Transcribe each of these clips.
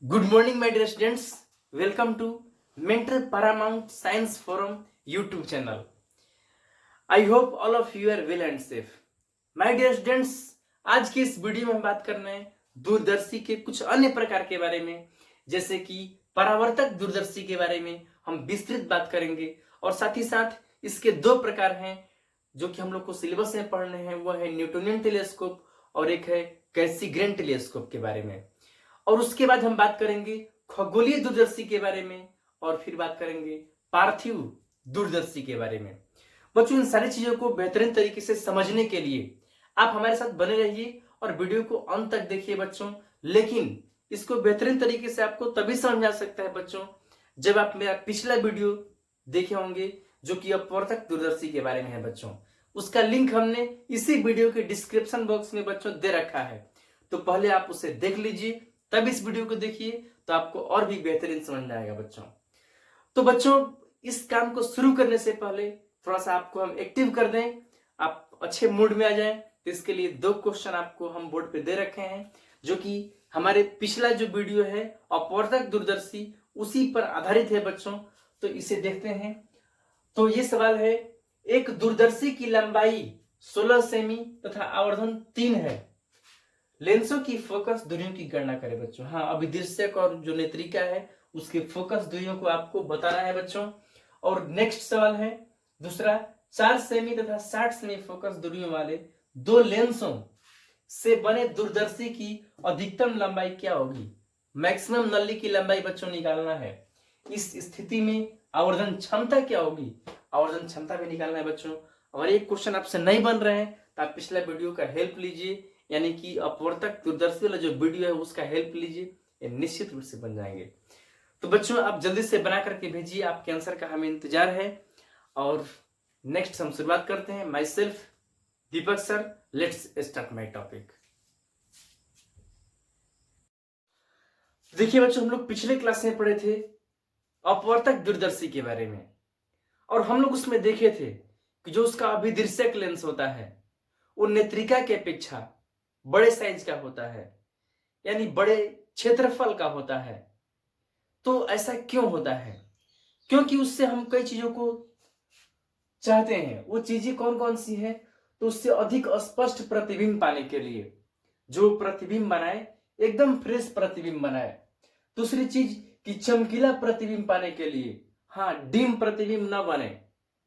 Good morning, my dear students. Welcome to Mentor Paramount Science Forum YouTube channel. I hope all of you are well and safe. My dear students, आज की इस video में हम बात करना है दूरदर्शी के कुछ अन्य प्रकार के बारे में, जैसे कि परावर्तक दूरदर्शी के बारे में हम विस्तृत बात करेंगे और साथ ही साथ इसके दो प्रकार हैं जो कि हम लोग को सिलेबस में पढ़ने हैं। वो है न्यूटोनियन टेलीस्कोप और एक है कैसीग्रेन टेलीस्कोप के बारे में। और उसके बाद हम बात करेंगे खगोलीय दूरदर्शी के बारे में और फिर बात करेंगे पार्थिव दूरदर्शी के बारे में। बच्चों, इन सारी चीजों को बेहतरीन तरीके से समझने के लिए आप हमारे साथ बने रहिए और वीडियो को अंत तक देखिए बच्चों। लेकिन इसको बेहतरीन तरीके से आपको तभी समझ आ सकता है बच्चों जब आप मेरा पिछला वीडियो देखे होंगे जो कि अपवर्तक दूरदर्शी के बारे में है बच्चों। उसका लिंक हमने इसी वीडियो के डिस्क्रिप्शन बॉक्स में बच्चों दे रखा है, तो पहले आप उसे देख लीजिए, तब इस वीडियो को देखिए तो आपको और भी बेहतरीन समझ में आएगा बच्चों। तो बच्चों, इस काम को शुरू करने से पहले थोड़ा सा आपको हम एक्टिव कर दें, आप अच्छे मूड में आ जाएं। तो इसके लिए दो क्वेश्चन आपको हम बोर्ड पे दे रखे हैं जो कि हमारे पिछला जो वीडियो है अपवर्तक दूरदर्शी उसी पर आधारित है बच्चों। तो इसे देखते हैं। तो ये सवाल है, एक दूरदर्शी की लंबाई 16 सेमी तथा आवर्धन 3 है, लेंसों की फोकस दूरियों की गणना करें बच्चों। हाँ, अभिदृश्यक और जो नेत्रिका है उसके फोकस दूरियों को आपको बताना है बच्चों। और नेक्स्ट सवाल है दूसरा, 4 सेमी तथा 60 सेमी फोकस दूरियों वाले दो लेंसों से बने दूरदर्शी की अधिकतम लंबाई क्या होगी। मैक्सिमम नल्ली की लंबाई बच्चों निकालना है। इस स्थिति में आवर्धन क्षमता क्या होगी, आवर्धन क्षमता भी निकालना है बच्चों। अगर एक क्वेश्चन आपसे नहीं बन रहे हैं तो आप पिछला वीडियो का हेल्प लीजिए, यानी कि अपवर्तक दूरदर्शी वाला जो वीडियो है उसका हेल्प लीजिए, ये निश्चित रूप से बन जाएंगे। तो बच्चों, आप जल्दी से बना करके भेजिए, आपके आंसर का हमें इंतजार है। और नेक्स्ट हम शुरुआत करते हैं। My self Deepak sir, let's start my topic. देखिए बच्चों, हम लोग पिछले क्लास में पढ़े थे अपवर्तक दूरदर्शी के बारे में, और हम लोग उसमें देखे थे कि जो उसका अभिदृश्यक लेंस होता है वो नेत्रिका की अपेक्षा बड़े साइज का होता है, यानी बड़े क्षेत्रफल का होता है। तो ऐसा क्यों होता है? क्योंकि उससे हम कई चीजों को चाहते हैं। वो चीजें कौन कौन सी है? तो उससे अधिक स्पष्ट प्रतिबिंब पाने के लिए, जो प्रतिबिंब बनाए एकदम फ्रेश प्रतिबिंब बनाए। दूसरी चीज कि चमकीला प्रतिबिंब पाने के लिए, हाँ, डिम प्रतिबिंब ना बने,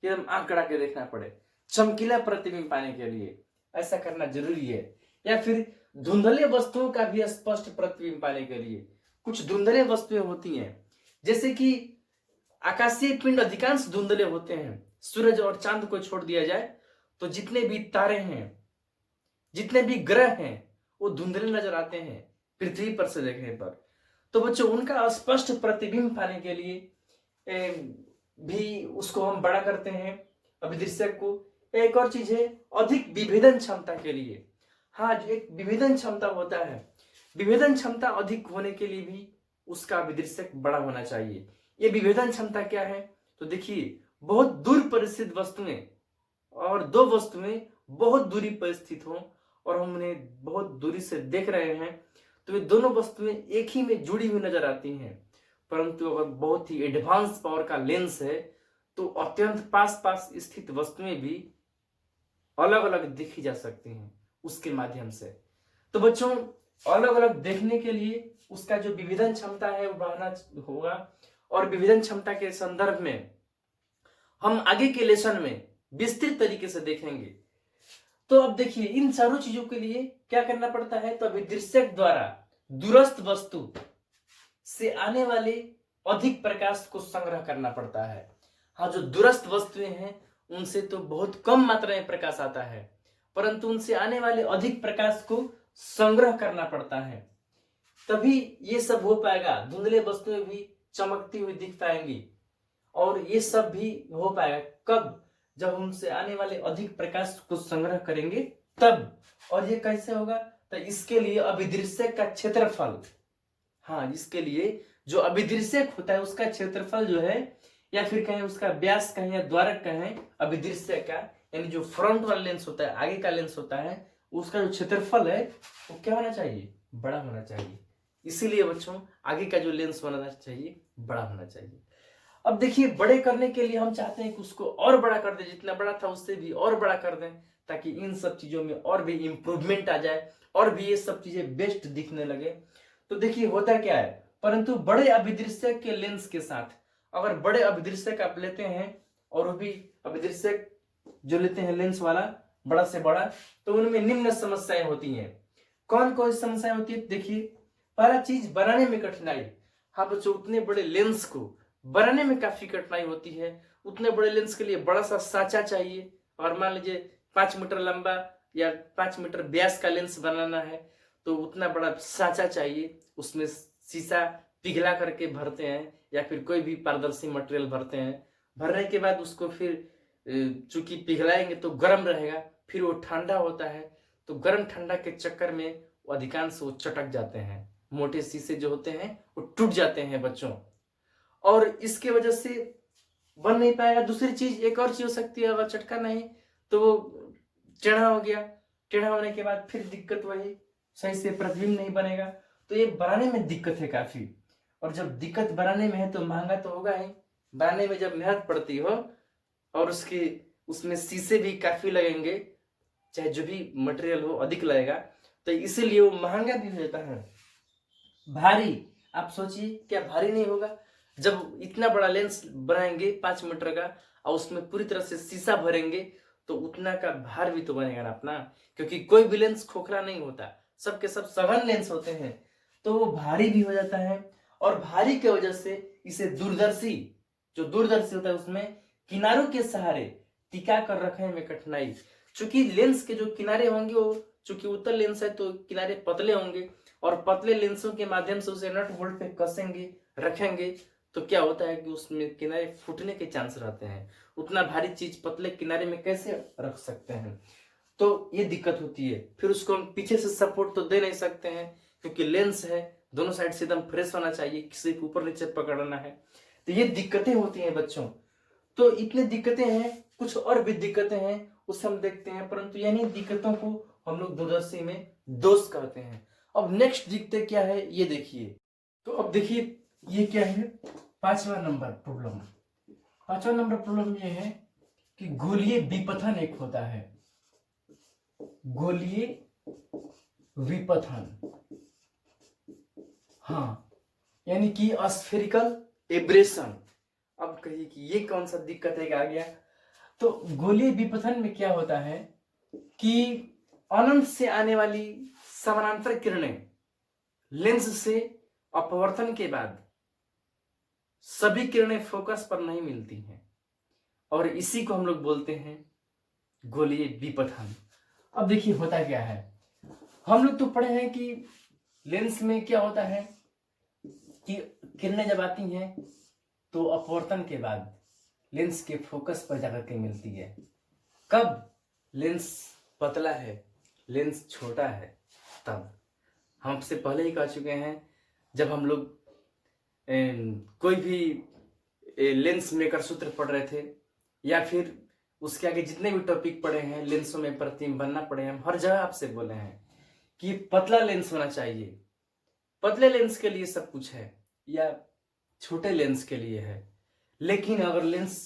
एकदम आंख गड़ा के देखना पड़े। चमकीला प्रतिबिंब पाने के लिए ऐसा करना जरूरी है। या फिर धुंधले वस्तुओं का भी स्पष्ट प्रतिबिंब पाने के लिए, कुछ धुंधले वस्तुएं होती हैं, जैसे कि आकाशीय पिंड अधिकांश धुंधले होते हैं। सूरज और चांद को छोड़ दिया जाए तो जितने भी तारे हैं, जितने भी ग्रह हैं, वो धुंधले नजर आते हैं पृथ्वी पर से देखने पर। तो बच्चों, उनका स्पष्ट प्रतिबिंब पाने के लिए भी उसको हम बड़ा करते हैं अभिदृश्यक को। एक और चीज है अधिक विभेदन क्षमता के लिए। हाँ, जो एक विभेदन क्षमता होता है, विभेदन क्षमता अधिक होने के लिए भी उसका अभिदृश्यक बड़ा होना चाहिए। ये विभेदन क्षमता क्या है? तो देखिए, बहुत दूर पर स्थित वस्तुएं और दो वस्तुएं बहुत दूरी पर स्थित हों और हम उन्हें बहुत दूरी से देख रहे हैं तो ये दोनों वस्तुएं एक ही में जुड़ी हुई नजर आती हैं। परंतु अगर बहुत ही एडवांस पावर का लेंस है तो अत्यंत पास पास स्थित वस्तुएं भी अलग अलग देखी जा सकती हैं उसके माध्यम से। तो बच्चों, अलग अलग देखने के लिए उसका जो विभेदन क्षमता है वो बढ़ाना होगा। और विभेदन क्षमता के संदर्भ में हम आगे के लेसन में विस्तृत तरीके से देखेंगे। तो अब देखिए, इन चारों चीजों के लिए क्या करना पड़ता है? तो अभिदृश्यक द्वारा दूरस्थ वस्तु से आने वाले अधिक प्रकाश को संग्रह करना पड़ता है। हाँ, जो दूरस्थ वस्तुएं हैं उनसे तो बहुत कम मात्रा में प्रकाश आता है, परंतु उनसे आने वाले अधिक प्रकाश को संग्रह करना पड़ता है, तभी ये सब हो पाएगा। धुंधले वस्तुएं भी चमकती हुई दिख पाएंगी और ये सब भी हो पाएगा कब? जब उनसे आने वाले अधिक प्रकाश को संग्रह करेंगे तब। और ये कैसे होगा? तो इसके लिए अभिदृश्यक का क्षेत्रफल, हाँ, इसके लिए जो अभिदृश्यक होता है उसका क्षेत्रफल जो है, या फिर कहें उसका व्यास कहें या द्वारक कहें अभिदृश्यक का, यानी जो फ्रंट वाला लेंस होता है, आगे का लेंस होता है, उसका जो क्षेत्रफल है वो क्या होना चाहिए? बड़ा होना चाहिए। इसीलिए बच्चों आगे का जो लेंस बनाना चाहिए बड़ा होना चाहिए। अब देखिए, बड़े करने के लिए हम चाहते हैं कि उसको और बड़ा कर दें, जितना बड़ा था उससे भी और बड़ा कर दें, ताकि इन सब चीजों में और भी इंप्रूवमेंट आ जाए और भी ये सब चीजें बेस्ट दिखने लगे। तो देखिए होता क्या है, परंतु बड़े अभिदृश्यक के लेंस के साथ अगर बड़े अभिदृश्यक आप लेते हैं और वो भी अभिदृश्यक जो लेते हैं लेंस वाला बड़ा से बड़ा, तो उनमें निम्न समस्याएं होती हैं। कौन कौन सी समस्याएं होती है? देखिए, पहला चीज बनाने में कठिनाई। हाँ बच्चों, उतने बड़े लेंस को बनाने में काफी कठिनाई होती है। उतने बड़े लेंस के लिए बड़ा सा साँचा चाहिए, और मान लीजिए 5 मीटर लंबा या 5 मीटर व्यास का लेंस बनाना है तो उतना बड़ा साँचा चाहिए। उसमें शीशा पिघला करके भरते हैं या फिर कोई भी पारदर्शी मटेरियल भरते हैं। भरने के बाद उसको फिर चूंकि पिघलाएंगे तो गर्म रहेगा, फिर वो ठंडा होता है, तो गर्म ठंडा के चक्कर में वो अधिकांश वो चटक जाते हैं, मोटे शीशे जो होते हैं वो टूट जाते हैं बच्चों, और इसके वजह से बन नहीं पाएगा। दूसरी चीज, एक और चीज हो सकती है, अगर चटका नहीं तो वो टेढ़ा हो गया, टेढ़ा होने के बाद फिर दिक्कत वही, सही से प्रतिबिंब नहीं बनेगा। तो ये बनाने में दिक्कत है काफी, और जब दिक्कत बनाने में है तो महंगा तो होगा ही। बनाने में जब मेहनत पड़ती हो और उसमें शीशे भी काफी लगेंगे, चाहे जो भी मटेरियल हो अधिक लगेगा, तो इसीलिए वो महंगा भी हो जाता है। भारी, आप सोचिए क्या भारी नहीं होगा? जब इतना बड़ा लेंस बनाएंगे 5 मीटर का और उसमें पूरी तरह से शीशा भरेंगे तो उतना का भार भी तो बनेगा ना अपना, क्योंकि कोई भी लेंस खोखला नहीं होता, सबके सब सघन लेंस होते हैं, तो वो भारी भी हो जाता है। और भारी की वजह से इसे दूरदर्शी, जो दूरदर्शी होता है उसमें किनारों के सहारे टिका कर रखने में कठिनाई। चूंकि लेंस के जो किनारे होंगे वो, चूंकि उत्तल लेंस है तो किनारे पतले होंगे, और पतले लेंसों के माध्यम से उसे नट बोल्ट पे कसेंगे रखेंगे तो क्या होता है कि उसमें किनारे फूटने के चांस रहते हैं। उतना भारी चीज पतले किनारे में कैसे रख सकते हैं? तो ये दिक्कत होती है। फिर उसको हम पीछे से सपोर्ट तो दे नहीं सकते हैं, क्योंकि लेंस है, दोनों साइड से एकदम फ्रेश होना चाहिए, किसी को ऊपर नीचे पकड़ना है, तो ये दिक्कतें होती हैं बच्चों। तो इतनी दिक्कतें हैं, कुछ और भी दिक्कतें हैं उसे हम देखते हैं, परंतु यानी दिक्कतों को हम लोग दूरदर्शी में दोष करते हैं। अब नेक्स्ट दिक्कत क्या है ये देखिए। तो अब देखिए ये क्या है, 5वां नंबर प्रॉब्लम। 5वां नंबर प्रॉब्लम ये है कि गोलीय विपथन एक होता है, गोलीय विपथन। हाँ, यानी कि स्फेरिकल एब्रेशन। अब कहिए कि ये कौन सा दिक्कत है आ गया? तो गोलीय विपथन में क्या होता है कि अनंत से आने वाली समानांतर किरणें लेंस से अपवर्तन के बाद सभी किरणें फोकस पर नहीं मिलती हैं, और इसी को हम लोग बोलते हैं गोलीय विपथन। अब देखिए होता क्या है, हम लोग तो पढ़े हैं कि लेंस में क्या होता है कि किरणें जब आती हैं तो अपवर्तन के बाद लेंस के फोकस पर जाकर के मिलती है। कब लेंस पतला है, लेंस छोटा है, तब। हम आपसे पहले ही कह चुके हैं, जब हम लोग कोई भी लेंस मेकर सूत्र पढ़ रहे थे या फिर उसके आगे जितने भी टॉपिक पढ़े हैं, लेंसों में प्रतिबिंब बनना पड़े हैं, हम हर जगह आपसे बोले हैं कि पतला लेंस होना चाहिए। पतले लेंस के लिए सब कुछ है या छोटे लेंस के लिए है, लेकिन अगर लेंस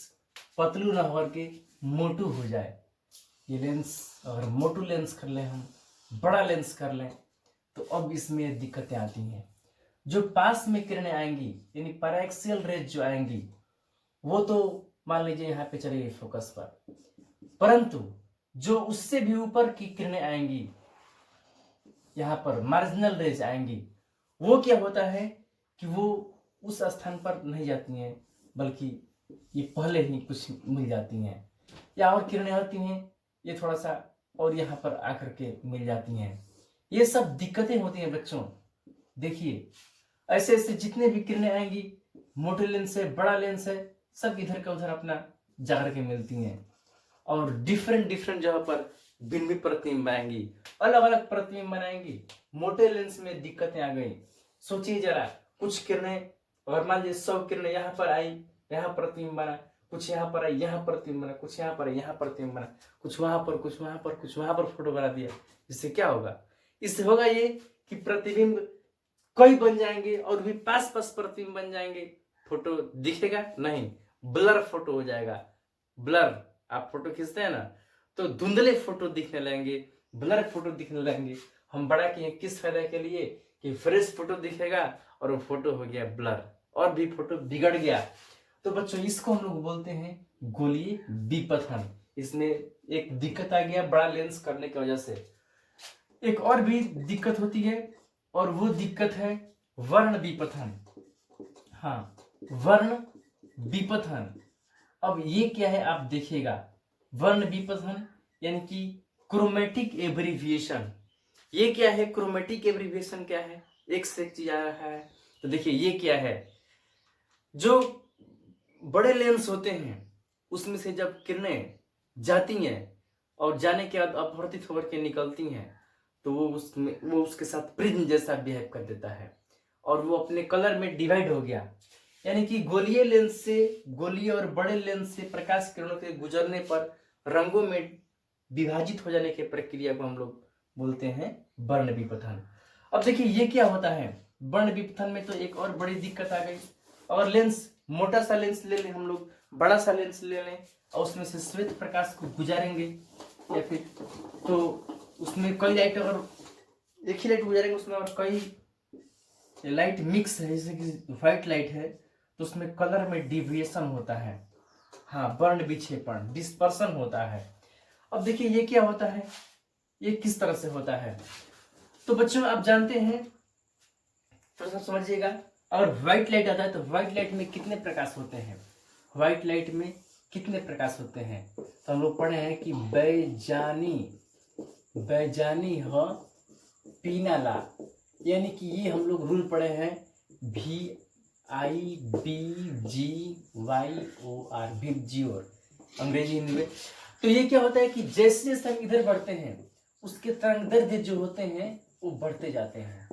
पतलू ना होकर के मोटू हो जाए, ये लेंस अगर मोटू लेंस कर लें, हम बड़ा लेंस कर लें, तो अब इसमें दिक्कतें आती हैं। जो पास में किरणें आएंगी यानी पैराक्सियल रेज जो आएंगी वो तो मान लीजिए यहाँ पे चलेगी फोकस पर, परंतु जो उससे भी ऊपर की किरणें आएंगी, यहाँ पर मार्जिनल रेज आएंगी, वो क्या होता है कि वो उस स्थान पर नहीं जाती हैं, बल्कि ये पहले ही कुछ मिल जाती हैं, या और किरणें होती हैं ये थोड़ा सा और यहाँ पर आकर के मिल जाती हैं। ये सब दिक्कतें होती हैं बच्चों। देखिए ऐसे ऐसे जितने भी किरणें आएंगी, मोटे लेंस है, बड़ा लेंस है, सब इधर का उधर अपना जाकर के मिलती हैं, और डिफरेंट डिफरेंट जगह पर भिन्न भिन्न प्रतिबिंब आएंगी, अलग अलग प्रतिबिंब बनाएंगी। मोटे लेंस में दिक्कतें आ गई। सोचिए जरा, कुछ किरणें अगर मान लीजिए 100 किरणें यहाँ पर आई, यहाँ प्रतिबिंब बना, कुछ यहाँ पर आई, यहाँ प्रतिबिंब बना, कुछ यहाँ पर आई, यहाँ प्रतिबिंब बना, कुछ वहां पर, कुछ वहां पर, कुछ वहां पर फोटो बना दिया। इससे क्या होगा? इससे होगा ये कि प्रतिबिंब कई बन जाएंगे और भी पास पास प्रतिबिंब बन जाएंगे, फोटो दिखेगा नहीं, ब्लर फोटो हो जाएगा। ब्लर, आप फोटो खींचते हैं ना तो धुंधले फोटो दिखने लगेंगे, ब्लर फोटो दिखने लगेंगे। हम बड़ा किए किस फायदा के लिए कि फ्रेश फोटो दिखेगा और वो फोटो हो गया ब्लर और भी फोटो बिगड़ गया। तो बच्चों इसको हम लोग बोलते हैं गोलीय विपथन। इसमें एक दिक्कत आ गया बड़ा लेंस करने की वजह से। एक और भी दिक्कत होती है और वो दिक्कत है वर्ण विपथन। हाँ, वर्ण विपथन। अब ये क्या है आप देखिएगा, वर्ण विपथन यानी कि क्रोमेटिक एब्रीविएशन। ये क्या है, क्रोमेटिक एब्रीविएशन क्या है, एक से एक चीज आ रहा है। तो देखिए ये क्या है, जो बड़े लेंस होते हैं उसमें से जब किरणें जाती हैं और जाने के बाद अपवर्तित होकर के निकलती हैं तो वो उसके साथ प्रिज्म जैसा बिहेव कर देता है और वो अपने कलर में डिवाइड हो गया। यानी कि गोलीय लेंस से, गोलीय और बड़े लेंस से प्रकाश किरणों के गुजरने पर रंगों में विभाजित हो जाने की प्रक्रिया को हम लोग बोलते हैं वर्ण विपथन। अब देखिए ये क्या होता है, वर्ण विपथन में तो एक और बड़ी दिक्कत आ गई। और लेंस, मोटा सा लेंस ले लें हम लोग, बड़ा सा लेंस ले लें और उसमें से श्वेत प्रकाश को गुजारेंगे या फिर तो उसमें कई लाइट, अगर एक ही लाइट गुजारेंगे उसमें और कई लाइट मिक्स है जैसे कि व्हाइट लाइट है तो उसमें कलर में डिविएशन होता है। हाँ, वर्ण विक्षेपण, डिस्पर्सन होता है। अब देखिए ये क्या होता है, ये किस तरह से होता है। तो बच्चों आप जानते हैं, थोड़ा सा समझिएगा, अगर व्हाइट लाइट आता है तो व्हाइट लाइट में कितने प्रकाश होते हैं, व्हाइट लाइट में कितने प्रकाश होते हैं। तो हम लोग पढ़े हैं कि बैजानी ह पीनाला, यानी कि ये हम लोग रूल पढ़े हैं VIBGYOR, विबजियोर अंग्रेजी हिंदी में। तो ये क्या होता है कि जैसे जैसे हम इधर बढ़ते हैं उसके तरंगदैर्ध्य जो होते हैं वो बढ़ते जाते हैं।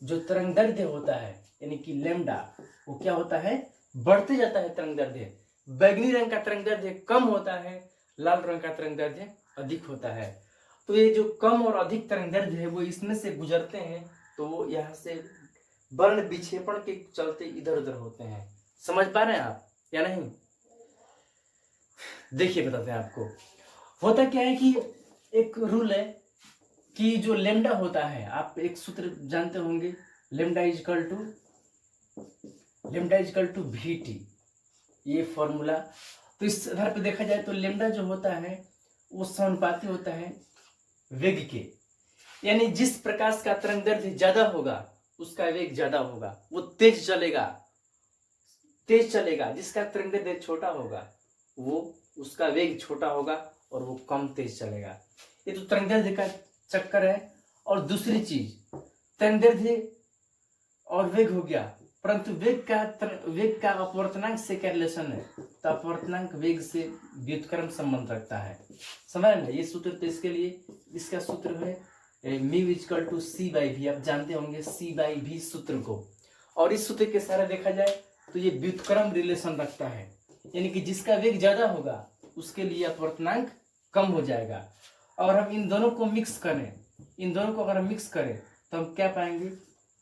जो तरंगदैर्ध्य होता है यानी कि लैम्डा, वो क्या होता है, बढ़ते जाता है तरंगदैर्ध्य। बैगनी रंग का तरंगदैर्ध्य कम होता है, लाल रंग का तरंगदैर्ध्य अधिक होता है। तो ये जो कम और अधिक तरंगदैर्ध्य है वो इसमें से गुजरते हैं तो वो यहाँ से वर्ण विक्षेपण के चलते इधर उधर होते हैं। समझ पा रहे हैं आप या नहीं? देखिए बताते हैं आपको। होता क्या है कि एक रूल है कि जो लेम्डा होता है, आप एक सूत्र जानते होंगे, लेम्डा इजकल टू VT, ये फॉर्मूला। तो इस आधार पर देखा जाए तो लेम्डा जो होता है वो समानुपाती होता है वेग के। यानी जिस प्रकाश का तरंगदैर्ध्य ज्यादा होगा उसका वेग ज्यादा होगा, वो तेज चलेगा। जिसका तरंगदैर्ध्य छोटा होगा वो उसका वेग छोटा होगा और वो कम तेज चलेगा। ये तो तरंगदैर्ध्य का चक्कर है। और दूसरी चीज, तरंगदैर्ध्य और वेग हो गया, परंतु वेग का अपवर्तनांक से क्या रिलेशन है, तो अपवर्तनांक वेग से व्युत्क्रम संबंध रखता है। समझ ना, ये सूत्र तो इसके लिए, इसका सूत्र है म्यू इक्वल टू C/V। आप जानते होंगे C/V सूत्र को। और इस सूत्र के सहारे देखा जाए तो ये व्युत्क्रम रिलेशन रखता है, यानी कि जिसका वेग ज्यादा होगा उसके लिए अपवर्तनांक कम हो जाएगा। और हम इन दोनों को मिक्स करें, अगर हम मिक्स करें तो हम क्या पाएंगे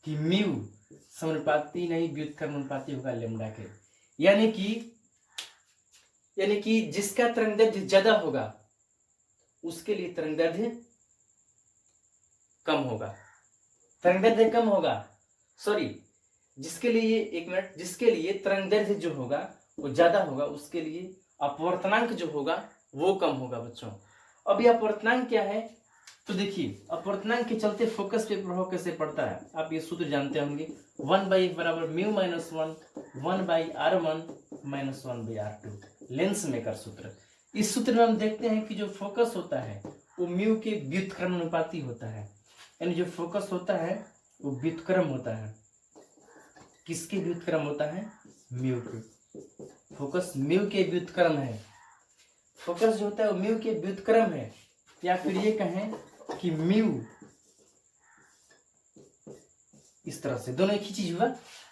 कि म्यू समानुपाती नहीं व्युत्क्रम अनुपाती होगा लेम्डा के। यानी कि जिसका तरंगदैर्ध्य ज्यादा होगा उसके लिए तरंगदैर्ध्य कम होगा, जिसके लिए तरंगदैर्ध्य जो होगा वो ज्यादा होगा उसके लिए अपवर्तनांक जो होगा वो कम होगा। बच्चों अब ये अपवर्तनांक क्या है, तो देखिए अपवर्तनांक के चलते फोकस पे प्रभाव कैसे पड़ता है। आप ये सूत्र जानते होंगे, 1/f बराबर mu minus 1/r1 minus 1/r2, lens maker सूत्र। इस सूत्र में हम देखते हैं कि जो फोकस होता है वो म्यू के व्युत्क्रम अनुपाती होता है, यानी जो फोकस होता है वो व्युत्क्रम होता है। किसके व्युत्क्रम होता है, म्यू के। फोकस म्यू के व्युत्क्रम है, फोकस जो होता है वो म्यू के व्युत्क्रम है। या फिर ये कहें कि म्यू, इस तरह से दोनों एक ही चीज हुआ,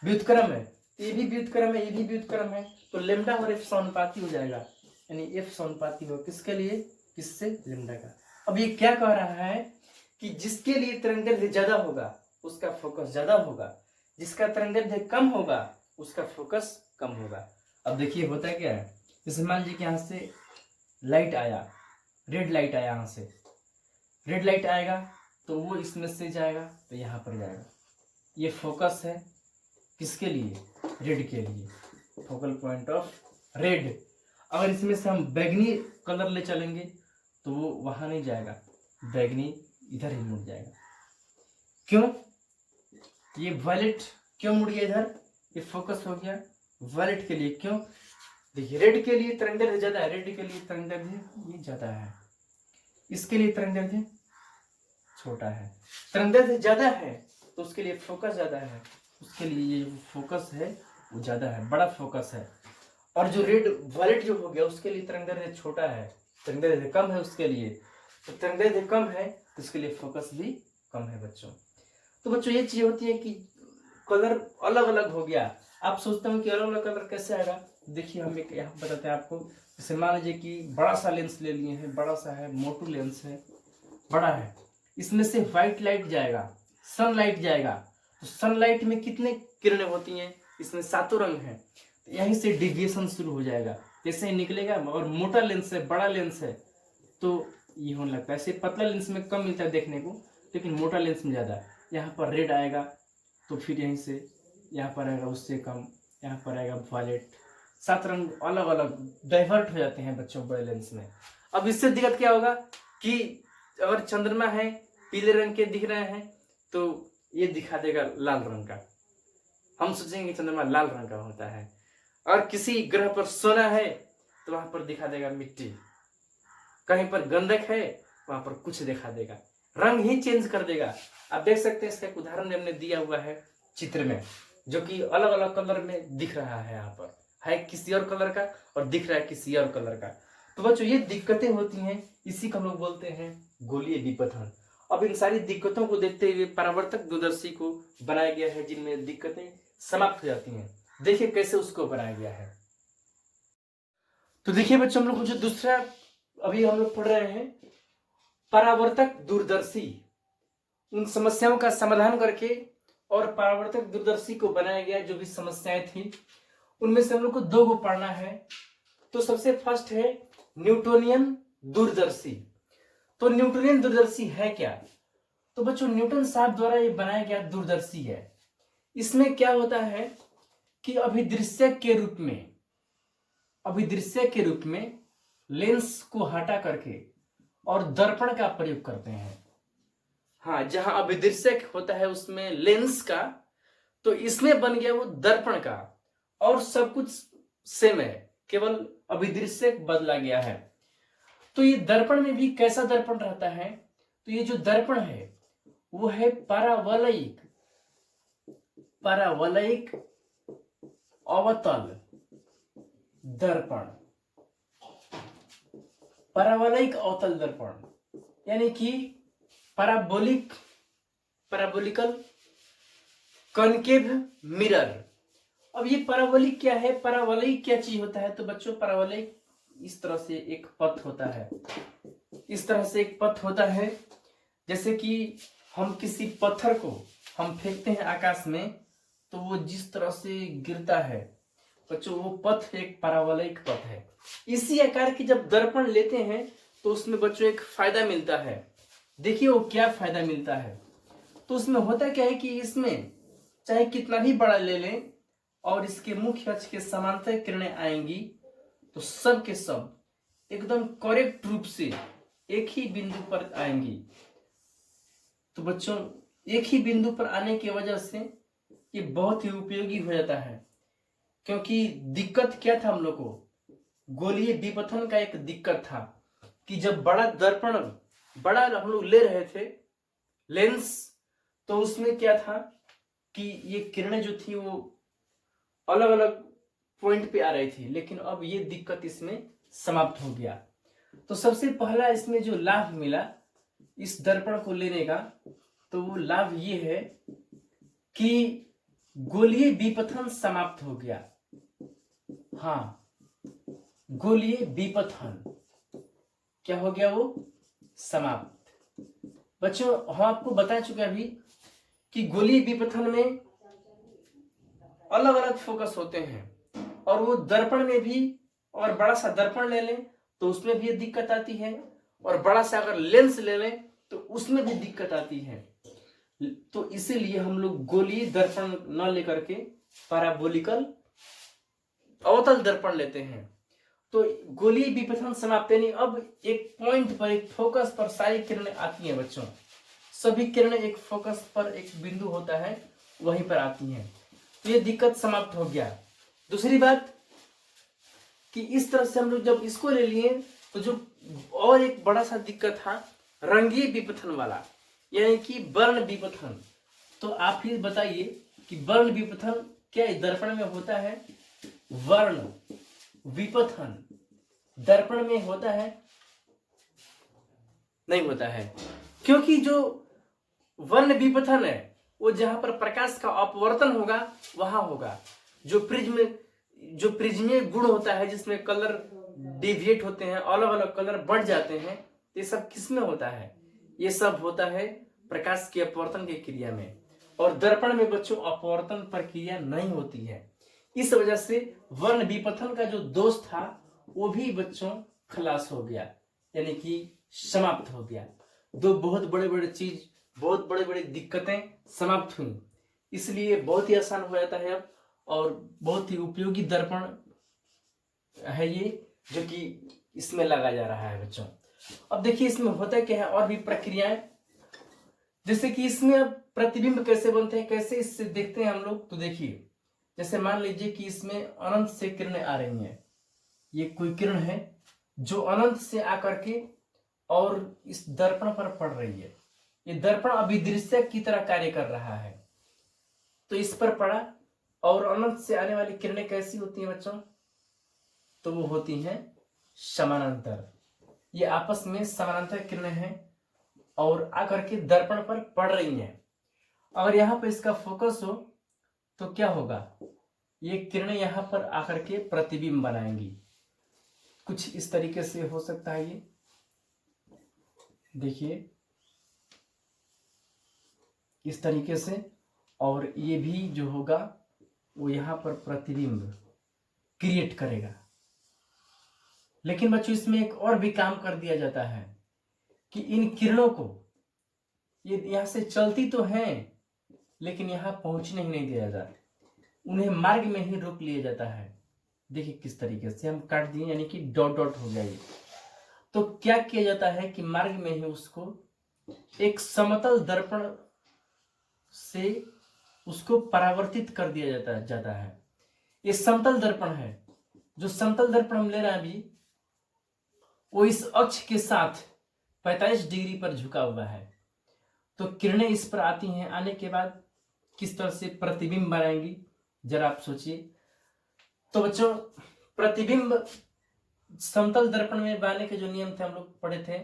व्युत्क्रम है, ये भी व्युत्क्रम है, ये भी व्युत्क्रम है, तो लेम्डा और एफ समानुपाती हो जाएगा। यानी एफ समानुपाती हो किसके लिए, किससे, लेम्डा का। अब ये क्या कह रहा है कि जिसके लिए तरंगदैर्ध्य ज्यादा होगा उसका फोकस ज्यादा होगा, जिसका तरंगदैर्ध्य कम होगा उसका फोकस कम होगा। अब देखिए होता क्या है, जैसे मान लीजिए कि यहाँ से लाइट आया, रेड लाइट आया, यहाँ से रेड लाइट आएगा तो वो इसमें से जाएगा तो यहाँ पर जाएगा। ये फोकस है किसके लिए? रेड के लिए, फोकल पॉइंट ऑफ रेड। अगर इसमें से हम बैगनी कलर ले चलेंगे तो वो वहां नहीं जाएगा, बैगनी इधर ही मुड़ जाएगा। क्यों? ये वायलेट क्यों मुड़ गया इधर? ये फोकस हो गया वायलेट के लिए। क्यों? देखिए रेड के लिए तरंगदैर्ध्य ज्यादा है, रेड के लिए तरंगदैर्ध्य ये ज्यादा है, इसके लिए तरंगदैर्ध्य छोटा है। तरंगदैर्ध्य ज्यादा है तो उसके लिए फोकस ज्यादा है, उसके लिए ये फोकस है वो ज्यादा है, बड़ा फोकस है। और जो रेड वायलेट जो हो गया उसके लिए तरंगदैर्ध्य छोटा है, तरंगदैर्ध्य कम है उसके लिए, तो तरंगदैर्ध्य कम है तो उसके लिए फोकस भी कम है बच्चों। तो बच्चों ये चीज होती है कि कलर अलग अलग हो गया। आप सोचते हो कि अलग अलग कलर कैसे आएगा? देखिए हम एक यहाँ बताते हैं आपको। जैसे मान लीजिए कि बड़ा सा लेंस ले लिए हैं, बड़ा सा है, मोटू लेंस है, बड़ा है, इसमें से व्हाइट लाइट जाएगा, सनलाइट जाएगा, तो सनलाइट में कितने किरणें होती हैं? इसमें 7 रंग हैं, तो यहीं से डिविएशन शुरू हो जाएगा, जैसे ही निकलेगा। और मोटा लेंस है, बड़ा लेंस है तो ये होने लगता है। ऐसे पतला लेंस में कम मिलता है देखने को, लेकिन मोटा लेंस में ज्यादा। यहाँ पर रेड आएगा तो फिर यहीं से यहाँ पर आएगा उससे कम, यहाँ पर आएगा वायलेट, 7 रंग अलग अलग डाइवर्ट हो जाते हैं बच्चों बड़े लेंस में। अब इससे दिक्कत क्या होगा कि अगर चंद्रमा है, पीले रंग के दिख रहे हैं तो ये दिखा देगा लाल रंग का, हम सोचेंगे चंद्रमा लाल रंग का होता है। और किसी ग्रह पर सोना है तो वहां पर दिखा देगा मिट्टी, कहीं पर गंधक है वहां पर कुछ दिखा देगा, रंग ही चेंज कर देगा। आप देख सकते हैं, इसका एक उदाहरण हमने दिया हुआ है चित्र में, जो कि अलग अलग कलर में दिख रहा है। यहाँ पर है किसी और कलर का और दिख रहा है किसी और कलर का। तो बच्चों ये दिक्कतें होती हैं, इसी को हम लोग बोलते हैं गोलीय विपथन। अब इन सारी दिक्कतों को देखते हुए परावर्तक दूरदर्शी को बनाया गया है, जिनमें दिक्कतें समाप्त हो जाती हैं। देखिए कैसे उसको बनाया गया है। तो देखिए बच्चों, हम लोग जो दूसरा अभी हम लोग पढ़ रहे हैं, परावर्तक दूरदर्शी, उन समस्याओं का समाधान करके और परावर्तक दूरदर्शी को बनाया गया। जो भी समस्याएं थी उनमें से हम लोग को 2 को पढ़ना है। तो सबसे फर्स्ट है न्यूटोनियन दूरदर्शी। तो न्यूटोनियन दूरदर्शी है क्या? तो बच्चों न्यूटन साहब द्वारा ये बनाया गया दूरदर्शी है। इसमें क्या होता है कि अभिदृश्य के रूप में लेंस को हटा करके और दर्पण का प्रयोग करते हैं। हाँ, जहां अभिदृश्य होता है उसमें लेंस का, तो इसमें बन गया वो दर्पण का, और सब कुछ सेम है, केवल अभिदृश्य बदला गया है। तो ये दर्पण में भी कैसा दर्पण रहता है? तो ये जो दर्पण है वो है परावलयिक अवतल दर्पण, परावलयिक अवतल दर्पण, यानी कि पैराबोलिकल कॉनकेव मिरर। अब ये पैराबोलिक क्या है? पैराबोलिक क्या चीज होता है? तो बच्चों पैराबोलिक इस तरह से एक पथ होता है, इस तरह से एक पथ होता है। जैसे कि हम किसी पत्थर को हम फेंकते हैं आकाश में, तो वो जिस तरह से गिरता है बच्चों, वो पथ एक पैराबोलिक पथ है। इसी आकार की जब दर्पण लेते हैं तो उसमें बच्चों एक फायदा मिलता है। देखिए वो क्या फायदा मिलता है। तो उसमें होता क्या है कि इसमें चाहे कितना भी बड़ा ले लें और इसके मुख्य अक्ष के समांतर किरणें आएंगी तो सब के सब एकदम करेक्ट रूप से एक ही बिंदु पर आएंगी। तो बच्चों एक ही बिंदु पर आने की वजह से ये बहुत ही उपयोगी हो जाता है। क्योंकि दिक्कत क्या था हम लोग को? गोलीय विपथन का एक दिक्कत था कि जब बड़ा हम लोग ले रहे थे लेंस, तो उसमें क्या था कि ये किरणें जो थी वो अलग अलग पॉइंट पे आ रही थी, लेकिन अब ये दिक्कत इसमें समाप्त हो गया। तो सबसे पहला इसमें जो लाभ मिला इस दर्पण को लेने का, तो वो लाभ ये है कि गोलीय विपथन समाप्त हो गया। हाँ, गोलीय विपथन क्या हो गया? वो समाप्त। बच्चों हम आपको बता चुके अभी कि गोलीय विपथन में अलग अलग फोकस होते हैं और वो दर्पण में भी, और बड़ा सा दर्पण ले लें तो उसमें भी दिक्कत आती है, और बड़ा सा अगर लेंस ले लें तो उसमें भी दिक्कत आती है। तो इसीलिए हम लोग गोलीय दर्पण न लेकर के पैराबोलिकल अवतल दर्पण लेते हैं। तो गोलीय विपथन समाप्त, यानी अब एक पॉइंट पर, एक फोकस पर सारी किरणें आती हैं बच्चों। सभी किरणें एक फोकस पर, एक बिंदु होता है वहीं पर आती हैं। तो ये दिक्कत समाप्त हो गया। दूसरी बात कि इस तरह से हम लोग जब इसको ले लिए तो जो और एक बड़ा सा दिक्कत था रंगीय विपथन वाला, यानी कि वर्ण विपथन। तो आप ही बताइए कि वर्ण विपथन क्या दर्पण में होता है? वर्ण विपथन दर्पण में होता है? नहीं होता है, क्योंकि जो वर्ण विपथन है वो जहां पर प्रकाश का अपवर्तन होगा वहां होगा। जो प्रिज्मीय गुण होता है, जिसमें कलर डिविएट होते हैं, अलग अलग कलर बढ़ जाते हैं, ये सब किसमें होता है? ये सब होता है प्रकाश के अपवर्तन की क्रिया में। और दर्पण में बच्चों अपवर्तन प्रक्रिया नहीं होती है। इस वजह से वर्ण विपथन का जो दोष था वो भी बच्चों खलास हो गया, यानी कि समाप्त हो गया। दो बहुत बड़े बड़े चीज, बहुत बड़े बड़े दिक्कतें समाप्त हुई। इसलिए बहुत ही आसान हो जाता है अब, और बहुत ही उपयोगी दर्पण है ये, जो कि इसमें लगा जा रहा है बच्चों। अब देखिए इसमें होता क्या है, और भी प्रक्रियाएं, जैसे कि इसमें अब प्रतिबिंब कैसे बनते हैं, कैसे इससे देखते हैं हम लोग। तो देखिए, जैसे मान लीजिए कि इसमें अनंत से किरणें आ रही हैं, ये कोई किरण है जो अनंत से आकर के और इस दर्पण पर पड़ रही है। ये दर्पण अभिदृश्यक की तरह कार्य कर रहा है, तो इस पर पड़ा। और अनंत से आने वाली किरणें कैसी होती हैं बच्चों? तो वो होती हैं समानांतर। ये आपस में समानांतर किरणें हैं और आकर के दर्पण पर पड़ रही हैं। अगर यहां पर इसका फोकस हो तो क्या होगा? ये किरणें यहां पर आकर के प्रतिबिंब बनाएंगी। कुछ इस तरीके से हो सकता है। ये देखिए इस तरीके से, और ये भी जो होगा वो यहां पर प्रतिबिंब क्रिएट करेगा। लेकिन बच्चों इसमें एक और भी काम कर दिया जाता है कि इन किरणों को, ये यहां से चलती तो हैं लेकिन यहां पहुंचने ही नहीं दिया जाता, उन्हें मार्ग में ही रोक लिया जाता है। देखिए किस तरीके से हम काट दिए, यानी कि डॉट डॉट हो गया ये। तो क्या किया जाता है कि मार्ग में ही उसको एक समतल दर्पण से उसको परावर्तित कर दिया जाता है। ये समतल दर्पण है। जो समतल दर्पण हम ले रहे हैं अभी, वो इस अक्ष के साथ 45 डिग्री पर झुका हुआ है। तो किरणें इस पर आती हैं, आने के बाद किस तरह से प्रतिबिंब बनाएंगी, जरा आप सोचिए। तो बच्चों प्रतिबिंब समतल दर्पण में बनाने के जो नियम थे हम लोग पढ़े थे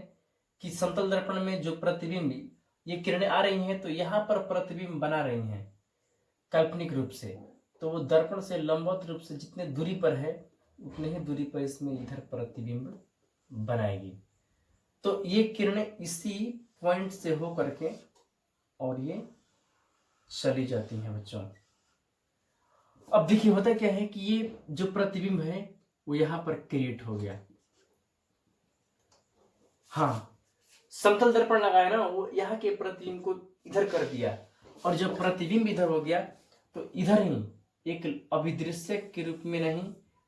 कि समतल दर्पण में जो प्रतिबिंब, ये किरणें आ रही हैं तो यहां पर प्रतिबिंब बना रही हैं काल्पनिक रूप से, तो वो दर्पण से लंबवत रूप से जितने दूरी पर है उतने ही दूरी पर इसमें इधर प्रतिबिंब बनाएगी। तो ये किरणें इसी पॉइंट से हो करके और ये चली जाती हैं बच्चों। अब देखिए होता क्या है कि ये जो प्रतिबिंब है वो यहां पर क्रिएट हो गया। हाँ, समतल दर्पण लगाया ना, वो यहाँ के प्रतिबिंब को इधर कर दिया, और जब प्रतिबिंब इधर हो गया तो इधर ही एक अभिदृश्य के रूप में नहीं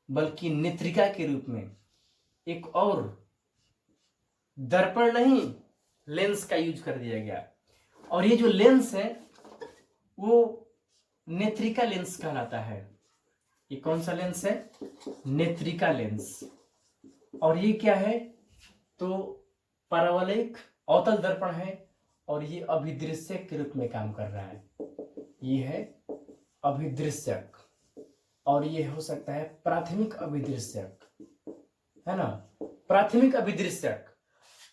बल्कि नेत्रिका के रूप में एक और दर्पण नहीं लेंस का यूज कर दिया गया। और ये जो लेंस है वो नेत्रिका लेंस कहलाता है। ये कौन सा लेंस है? नेत्रिका लेंस। और ये क्या है? तो पारवलयिक अवतल दर्पण है और ये अभिदृश्यक के रूप में काम कर रहा है। ये है अभिदृश्यक, और ये हो सकता है प्राथमिक अभिदृश्यक, है ना, प्राथमिक अभिदृश्यक।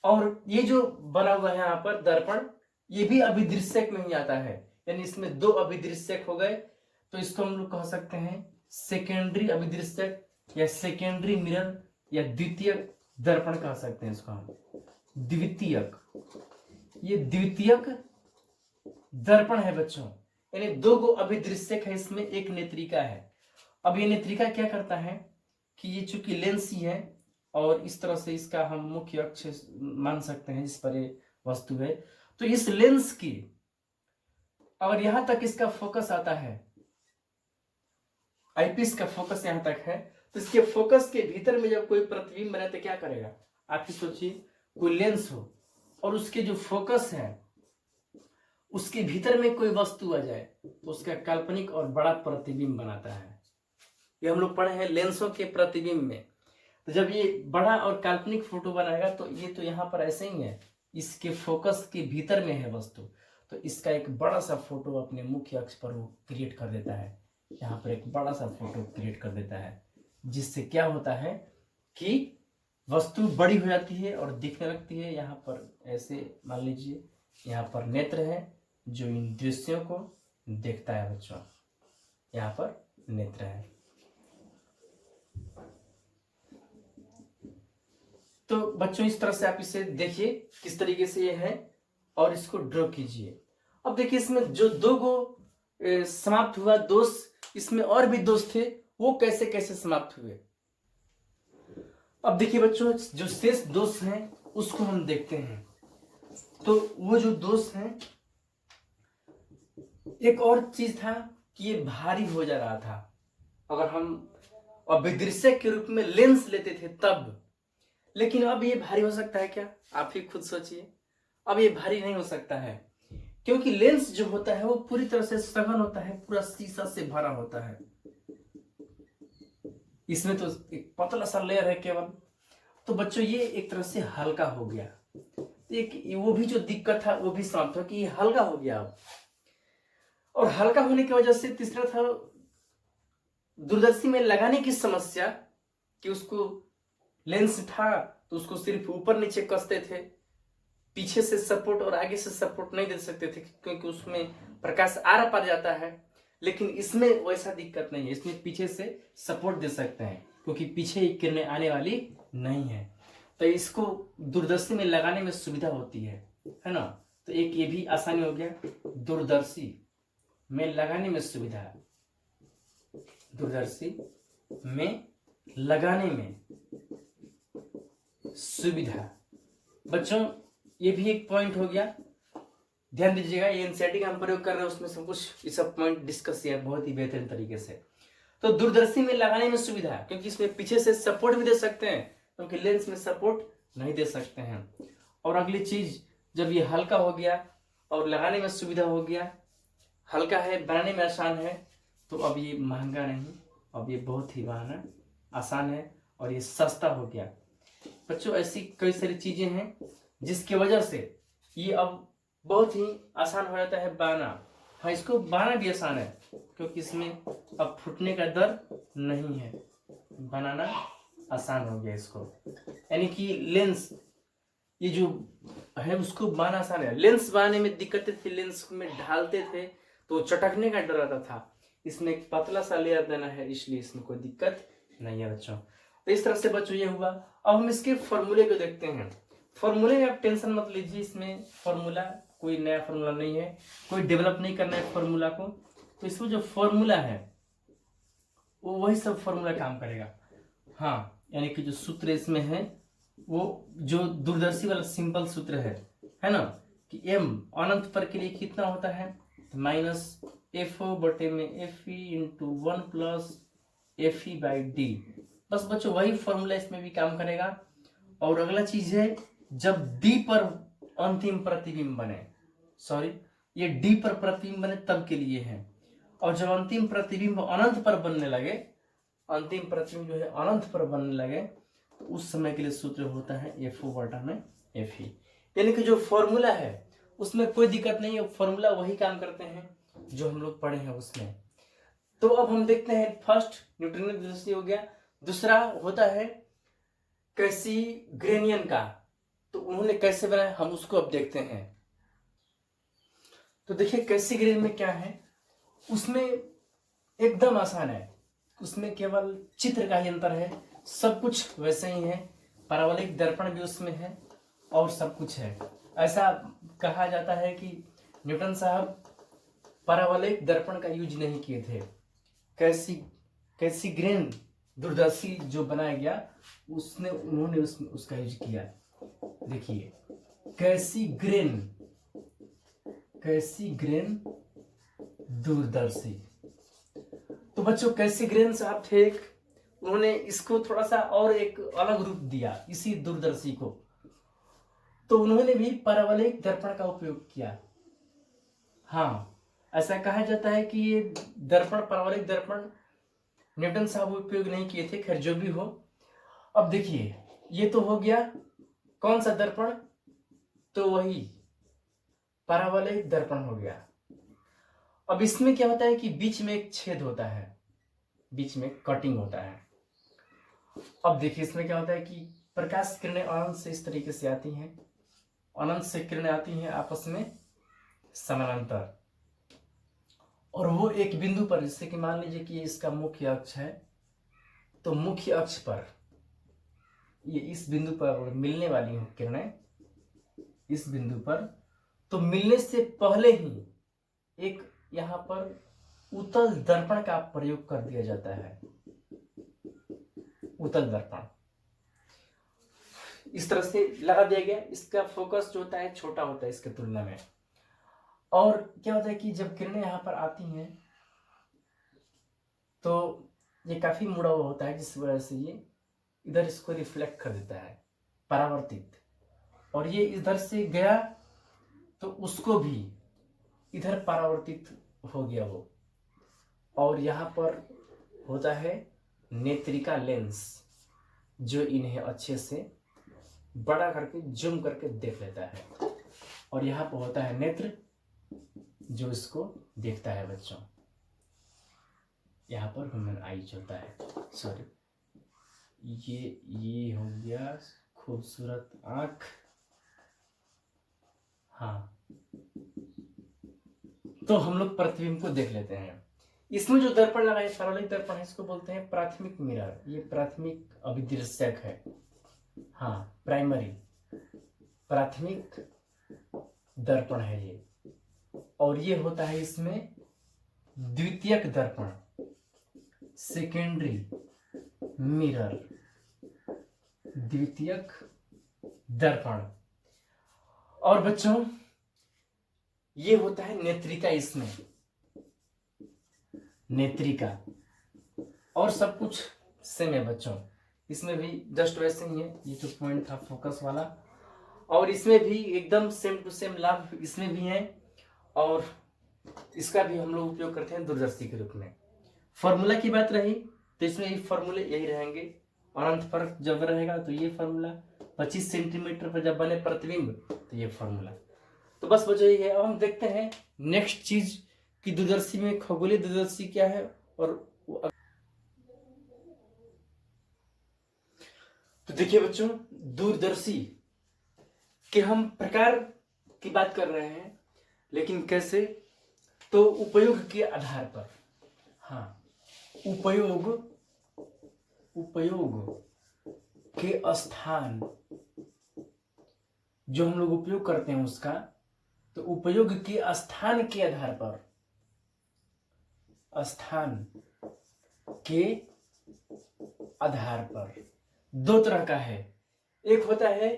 और ये जो बना हुआ है यहाँ पर दर्पण, ये भी अभिदृश्यक में ही आता है, यानी इसमें दो अभिदृश्यक हो गए। तो इसको हम लोग कह सकते हैं सेकेंडरी अभिदृश्यक या सेकेंडरी मिरर या द्वितीय दर्पण कह सकते हैं इसको हम। द्वितीयक, ये द्वितीयक दर्पण है बच्चों, यानी दो गो अभिदृश्यक है, इसमें एक नेत्रिका है। अब ये नेत्रिका क्या करता है कि ये चूंकि लेंस ही है और इस तरह से इसका हम मुख्य अक्ष मान सकते हैं जिस पर ये वस्तु है, तो इस लेंस की और यहां तक इसका फोकस आता है, आईपीस का फोकस यहां तक है, तो इसके फोकस के भीतर में जब कोई प्रतिबिंब बने तो क्या करेगा, आप ही सोचिए, कोई लेंस हो और उसके जो फोकस है उसके भीतर में कोई वस्तु आ जाए तो उसका काल्पनिक और बड़ा प्रतिबिंब बनाता है। ये हम लोग पढ़े हैं लेंसों के प्रतिबिंब में। तो जब ये बड़ा और काल्पनिक फोटो बनाएगा तो ये तो यहाँ पर ऐसे ही है, इसके फोकस के भीतर में है वस्तु, तो इसका एक बड़ा सा फोटो अपने मुख्य अक्ष पर वो क्रिएट कर देता है, यहाँ पर एक बड़ा सा फोटो क्रिएट कर देता है, जिससे क्या होता है कि वस्तु बड़ी हो जाती है और दिखने लगती है। यहाँ पर ऐसे मान लीजिए, यहाँ पर नेत्र है जो इन दृश्यों को देखता है बच्चों, यहाँ पर नेत्र है। तो बच्चों इस तरह से आप इसे देखिए किस तरीके से ये है और इसको ड्रॉ कीजिए। अब देखिए इसमें जो दो गो समाप्त हुआ दोष, इसमें और भी दोष थे, वो कैसे कैसे समाप्त हुए। अब देखिए बच्चों जो शेष दोष हैं उसको हम देखते हैं। तो वो जो दोष हैं, एक और चीज था कि ये भारी हो जा रहा था। अगर हम अभिदृश्यक के रूप में लेंस लेते थे तब, लेकिन अब ये भारी हो सकता है क्या, आप ही खुद सोचिए। अब ये भारी नहीं हो सकता है, क्योंकि लेंस जो होता है वो पूरी तरह से सघन होता है, पूरा शीशा से भरा होता है। इसमें तो एक पतला सा लेयर है केवल। तो बच्चों ये एक तरह से हल्का हो गया, एक वो भी जो दिक्कत था वो भी समाप्त हो कि ये हल्का हो गया अब। और हल्का होने की वजह से तीसरा था दूरदर्शी में लगाने की समस्या, कि उसको लेंस था तो उसको सिर्फ ऊपर नीचे कसते थे, पीछे से सपोर्ट और आगे से सपोर्ट नहीं दे सकते थे, क्योंकि उसमें प्रकाश आर पार जाता है। लेकिन इसमें वैसा दिक्कत नहीं है, इसमें पीछे से सपोर्ट दे सकते हैं क्योंकि पीछे ही किरणें आने वाली नहीं है, तो इसको दूरदर्शी में लगाने में सुविधा होती है ना। तो एक ये भी आसानी हो गया, दूरदर्शी में लगाने में सुविधा, दूरदर्शी में लगाने में सुविधा। बच्चों ये भी एक पॉइंट हो गया, ध्यान दीजिएगा। ये एनसीईआरटी का हम प्रयोग कर रहे हैं, उसमें सब कुछ ये सब पॉइंट डिस्कस किया बहुत ही बेहतरीन तरीके से। तो दूरदर्शी में लगाने में सुविधा, क्योंकि इसमें पीछे से सपोर्ट भी दे सकते हैं, क्योंकि लेंस में सपोर्ट नहीं दे सकते हैं। और अगली चीज, जब ये हल्का हो गया और लगाने में सुविधा हो गया, हल्का है बनाने में आसान है, तो अब ये महंगा नहीं, अब ये बहुत ही बनाना आसान है और ये सस्ता हो गया। बच्चों ऐसी कई सारी चीजें हैं जिसकी वजह से ये अब बहुत ही आसान हो जाता है बनाना। हाँ, इसको बनाना भी आसान है क्योंकि इसमें अब फूटने का डर नहीं है, बनाना आसान हो गया इसको। यानी कि लेंस ये जो है उसको बनाना आसान है। लेंस बनाने में दिक्कतें थी, लेंस में ढालते थे तो चटकने का डर आता था, इसमें एक पतला सा लेयर देना है, इसलिए इसमें कोई दिक्कत नहीं है बच्चों। तो इस तरह से बच्चों ये हुआ। अब हम इसके फॉर्मूले को देखते हैं। फॉर्मूले में आप टेंशन मत लीजिए, इसमें फॉर्मूला कोई नया फॉर्मूला नहीं है, कोई डेवलप नहीं करना है फॉर्मूला को। तो इसमें जो फॉर्मूला है वो वही सब फॉर्मूला काम करेगा। हाँ, यानी कि जो सूत्र इसमें है वो जो दूरदर्शी वाला सिंपल सूत्र है ना, कि m अनंत पर के लिए कितना होता है, माइनस FO बटे में FE into 1 plus FE by D. बस बच्चों वही फॉर्मूला इसमें भी काम करेगा। और अगला चीज है, जब D पर अंतिम प्रतिबिंब बने, सॉरी ये D पर प्रतिबिंब बने तब के लिए है। और जब अंतिम प्रतिबिंब अनंत पर बनने लगे, अंतिम प्रतिबिंब जो है अनंत पर बनने लगे, तो उस समय के लिए सूत्र होता है FO बटा में FE। यानी कि जो फॉर्मूला है उसमें कोई दिक्कत नहीं है, फॉर्मूला वही काम करते हैं जो हम लोग पढ़े हैं उसमें। तो अब हम देखते हैं, फर्स्ट न्यूटोनियन दूरदर्शी हो गया, दूसरा होता है कैसी ग्रेनियन का। तो उन्होंने कैसे बनाया हम उसको अब देखते हैं। तो देखिए कैसी ग्रेन में क्या है, उसमें एकदम आसान है, उसमें केवल चित्र का ही अंतर है, सब कुछ वैसे ही है, पारावलिक दर्पण भी उसमें है और सब कुछ है। ऐसा कहा जाता है कि न्यूटन साहब परावलयिक दर्पण का यूज नहीं किए थे। कैसीग्रेन दूरदर्शी जो बनाया गया उन्होंने उसका यूज किया। देखिए कैसीग्रेन दूरदर्शी। तो बच्चों कैसीग्रेन साहब थे एक, उन्होंने इसको थोड़ा सा और एक अलग रूप दिया इसी दूरदर्शी को। तो उन्होंने भी परावलयिक दर्पण का उपयोग किया। हाँ, ऐसा कहा जाता है कि ये दर्पण, परावलयिक दर्पण न्यूटन साहब उपयोग नहीं किए थे। खैर जो भी हो, अब देखिए ये तो हो गया कौन सा दर्पण, तो वही परावलयिक दर्पण हो गया। अब इसमें क्या होता है कि बीच में एक छेद होता है, बीच में कटिंग होता है। अब देखिए इसमें क्या होता है कि प्रकाश किरणें अनंत से इस तरीके से आती हैं, अनंत से किरणें आती हैं आपस में समानांतर, और वो एक बिंदु पर, जैसे कि मान लीजिए कि इसका मुख्य अक्ष है, तो मुख्य अक्ष पर ये इस बिंदु पर मिलने वाली हैं किरणें, इस बिंदु पर, तो मिलने से पहले ही एक यहां पर उत्तल दर्पण का प्रयोग कर दिया जाता है। उत्तल दर्पण इस तरह से लगा दिया गया, इसका फोकस जो होता है छोटा होता है इसके तुलना में। और क्या होता है कि जब किरणें यहां पर आती हैं तो ये काफी मुड़ा हुआ होता है, जिस वजह से ये इधर इसको रिफ्लेक्ट कर देता है, परावर्तित, और ये इधर से गया तो उसको भी इधर परावर्तित हो गया वो। और यहाँ पर होता है नेत्रिका लेंस, जो इन्हें अच्छे से बड़ा करके जूम करके देख लेता है, और यहाँ पर होता है नेत्र जो इसको देखता है बच्चों। यहाँ पर ह्यूमन आई चलता है, सॉरी, ये हो गया खूबसूरत आंख। हाँ, तो हम लोग प्रतिबिंब को देख लेते हैं। इसमें जो दर्पण लगा है, परावलयिक दर्पण है, इसको बोलते हैं प्राथमिक मिरर। ये प्राथमिक अभिदर्शक है। हाँ, प्राथमिक दर्पण है ये। और ये होता है इसमें द्वितीयक दर्पण, सेकेंडरी मिरर, द्वितीयक दर्पण। और बच्चों ये होता है नेत्रिका, इसमें नेत्रिका, और सब कुछ सेम है बच्चों। इसमें भी जस्ट वैसे ही है, ये जो पॉइंट था फोकस वाला, और इसमें भी एकदम सेम टू सेम लाभ इसमें भी है, और इसका भी हम लोग उपयोग करते हैं दूरदर्शी के रूप में। फॉर्मूला की बात रही तो इसमें ये फॉर्मूले यही रहेंगे। अनंत पर जब रहेगा तो ये फॉर्मूला, 25 सेंटीमीटर पर जब बने प्रतिबिंब तो ये फॉर्मूला। तो बस बच्चों ये है। अब हम देखते हैं नेक्स्ट चीज कि दूरदर्शी में खगोलीय दूरदर्शी क्या है। और तो देखिए बच्चों, दूरदर्शी के हम प्रकार की बात कर रहे हैं, लेकिन कैसे, तो उपयोग के आधार पर। हाँ, उपयोग के स्थान जो हम लोग उपयोग करते हैं उसका, तो उपयोग के स्थान के आधार पर, स्थान के आधार पर दो तरह का है। एक होता है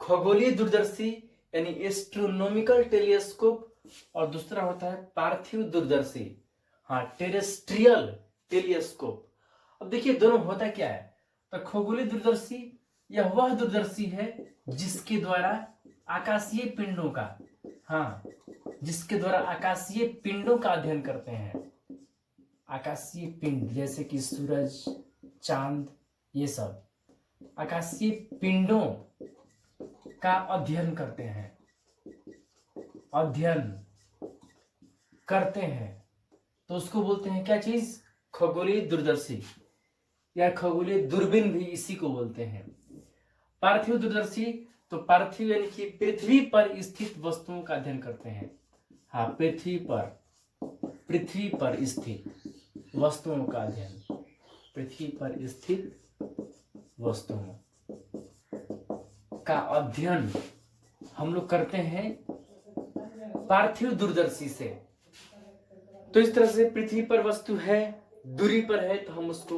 खगोलीय दूरदर्शी यानी एस्ट्रोनॉमिकल टेलीस्कोप, और दूसरा होता है पार्थिव दूरदर्शी, हाँ, टेरेस्ट्रियल टेलीस्कोप। अब देखिए दोनों होता क्या है, तो खगोलीय दूरदर्शी यह वह दूरदर्शी है जिसके द्वारा आकाशीय पिंडों का, हाँ, जिसके द्वारा आकाशीय पिंडों का अध्ययन करते हैं। आकाशीय पिंड जैसे कि सूरज, चांद, ये सब आकाशीय पिंडों का अध्ययन करते हैं, अध्ययन करते हैं, तो उसको बोलते हैं क्या चीज, खगोलीय दूरदर्शी, या खगोलीय दूरबीन भी इसी को बोलते हैं। पार्थिव दूरदर्शी, तो पार्थिव यानी कि पृथ्वी पर स्थित वस्तुओं का अध्ययन करते हैं। हाँ, पृथ्वी पर स्थित वस्तुओं का अध्ययन, पृथ्वी पर स्थित वस्तुओं का अध्ययन हम लोग करते हैं पार्थिव दूरदर्शी से। तो इस तरह से पृथ्वी पर वस्तु है, दूरी पर है, तो हम उसको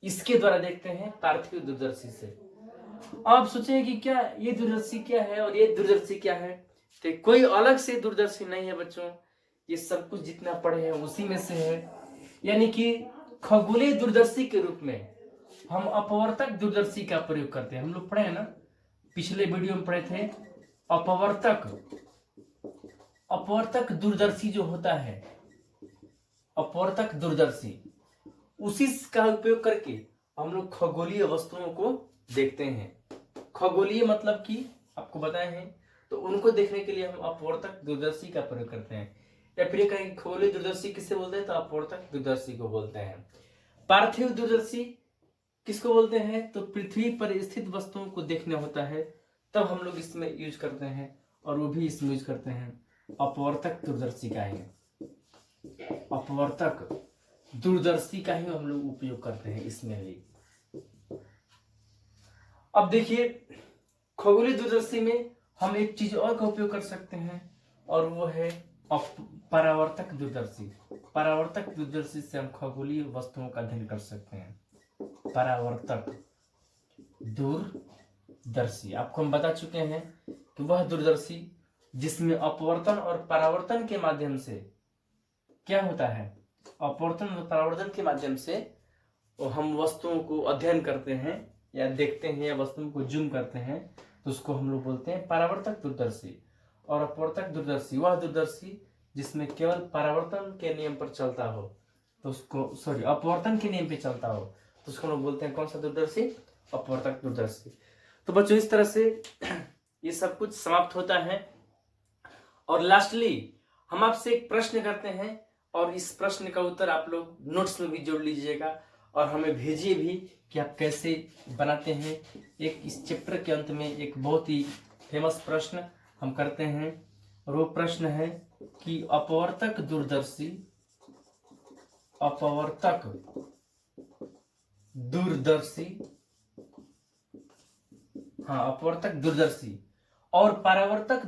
इसके द्वारा देखते हैं, पार्थिव दूरदर्शी से। आप सोचेंगे कि क्या ये दूरदर्शी क्या है और ये दूरदर्शी क्या है, तो कोई अलग से दूरदर्शी नहीं है बच्चों, ये सब कुछ जितना पढ़े हैं उसी में से है। यानी कि खगोलीय दूरदर्शी के रूप में हम अपवर्तक दूरदर्शी का प्रयोग करते हैं। हम लोग पढ़े हैं ना, पिछले वीडियो में पढ़े थे, अपवर्तक दूरदर्शी जो होता है, अपवर्तक दूरदर्शी, उसी का उपयोग करके हम लोग खगोलीय वस्तुओं को देखते हैं। खगोलीय मतलब कि आपको बताए हैं, तो उनको देखने के लिए हम अपवर्तक दूरदर्शी का प्रयोग करते हैं। या फिर कहीं खगोलीय दूरदर्शी किससे बोलते हैं, तो अपवर्तक दूरदर्शी को बोलते हैं। पार्थिव दूरदर्शी किसको बोलते हैं, तो पृथ्वी पर स्थित वस्तुओं को देखना होता है, तब हम लोग इसमें यूज करते हैं, और वो भी इसमें यूज करते हैं अपवर्तक दूरदर्शी का ही, अपवर्तक दूरदर्शी का ही हम लोग उपयोग करते हैं इसमें भी। अब देखिए, खगोलीय दूरदर्शी में हम एक चीज और का उपयोग कर सकते हैं, और वो है परावर्तक दूरदर्शी। परावर्तक दूरदर्शी से हम खगोलीय वस्तुओं का अध्ययन कर सकते हैं। परावर्तक दूरदर्शी, आपको हम बता चुके हैं कि वह दूरदर्शी जिसमें अपवर्तन और परावर्तन के माध्यम से क्या होता है, अपवर्तन और परावर्तन के माध्यम से हम वस्तुओं को अध्ययन करते हैं या देखते हैं या वस्तुओं को जूम करते हैं, तो उसको हम लोग बोलते हैं परावर्तक दूरदर्शी। और अपवर्तक दूरदर्शी वह दूरदर्शी जिसमें केवल परावर्तन के नियम पर चलता हो, तो उसको अपवर्तन के नियम पे चलता हो, तो उसको हम लोग बोलते हैं कौन सा दूरदर्शी, अपवर्तक दूरदर्शी। तो बच्चों इस तरह से ये सब कुछ समाप्त होता है। और लास्टली हम आपसे एक प्रश्न करते हैं, और इस प्रश्न का उत्तर आप लोग नोट्स में भी जोड़ लीजिएगा और हमें भेजिए भी कि आप कैसे बनाते हैं। एक इस चैप्टर के अंत में एक बहुत ही फेमस प्रश्न हम करते हैं, और वो प्रश्न है कि अपवर्तक दूरदर्शी अपवर्तक दूरदर्शी और परावर्तक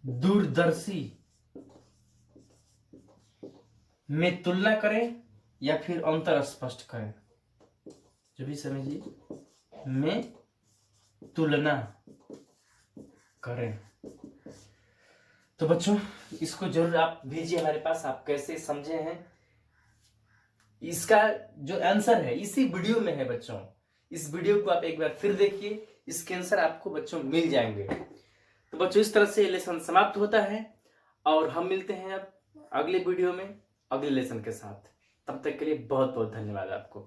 दूरदर्शी में तुलना करें या फिर अंतर स्पष्ट करें। जो भी समझिए, में तुलना करें। तो बच्चों इसको जरूर आप भेजिए हमारे पास, आप कैसे समझे हैं। इसका जो आंसर है इसी वीडियो में है बच्चों, इस वीडियो को आप एक बार फिर देखिए, इसके आंसर आपको बच्चों मिल जाएंगे। तो बच्चों इस तरह से लेसन समाप्त होता है, और हम मिलते हैं अब अगले वीडियो में अगले लेसन के साथ। तब तक के लिए बहुत बहुत धन्यवाद आपको।